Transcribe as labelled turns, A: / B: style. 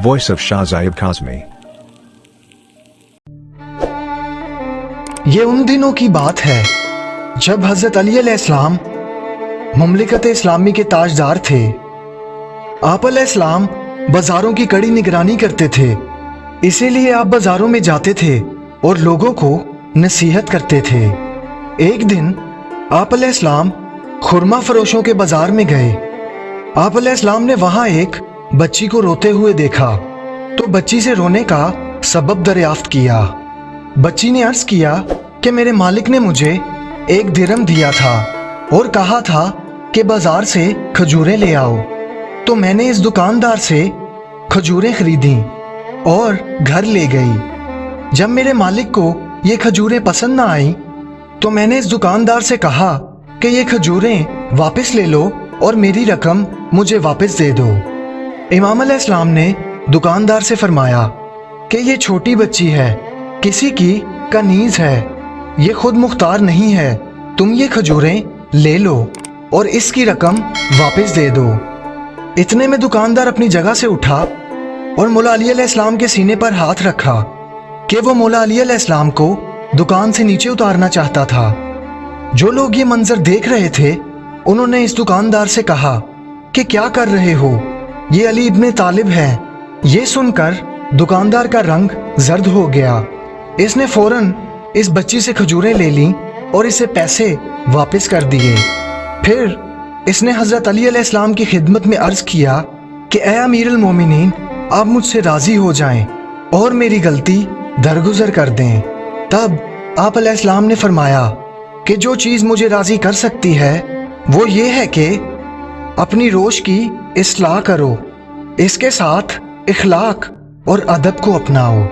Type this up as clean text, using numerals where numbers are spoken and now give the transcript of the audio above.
A: Voice of Shah Zaid Kazmi.
B: ये उन दिनों की बात है जब हज़रत अली अलैहिस्सलाम मुमलिकत इस्लामी के ताजदार थे। आप अलैहिस्सलाम बाजारों की कड़ी निगरानी करते थे, इसीलिए आप बाजारों में जाते थे और लोगों को नसीहत करते थे। एक दिन आप अलैहिस्सलाम खुरमा फरोशों के बाजार में गए। आप अलैहिस्सलाम ने वहां एक बच्ची को रोते हुए देखा तो बच्ची से रोने का सबब दरियाफ्त किया। बच्ची ने अर्ज किया कि मेरे मालिक ने मुझे 1 दिरहम दिया था और कहा था कि बाजार से खजूरें ले आओ, तो मैंने इस दुकानदार से खजूरें खरीदी और घर ले गई। जब मेरे मालिक को ये खजूरें पसंद ना आई तो मैंने इस दुकानदार से कहा कि ये खजूरें वापस ले लो और मेरी रकम मुझे वापस दे दो। इमाम अलैहिस्सलाम ने दुकानदार से फरमाया कि ये छोटी बच्ची है, किसी की कनीज है, ये खुद मुख्तार नहीं है, तुम ये खजूरें ले लो और इसकी रकम वापस दे दो। इतने में दुकानदार अपनी जगह से उठा और मौला अली अलैहिस्सलाम के सीने पर हाथ रखा कि वो मौला अली अलैहिस्सलाम को दुकान से नीचे उतारना चाहता था। जो लोग ये मंजर देख रहे थे उन्होंने इस दुकानदार से कहा कि क्या कर रहे हो, ये अली इब्ने तालिब है। ये सुनकर दुकानदार का रंग जर्द हो गया। इसने फौरन इस बच्ची से खजूरें ले लीं और इसे पैसे वापस कर दिए। फिर इसने हजरत अली अलैहिस्सलाम की खिदमत में अर्ज किया कि ए अमीर अल मोमिनीन, आप मुझसे राजी हो जाएं और मेरी गलती दरगुजर कर दें। तब आप अलैहिस्सलाम ने फरमाया कि जो चीज़ मुझे राजी कर सकती है वो ये है कि अपनी रोश की इस्लाह करो, इसके साथ इखलाक और अदब को अपनाओ।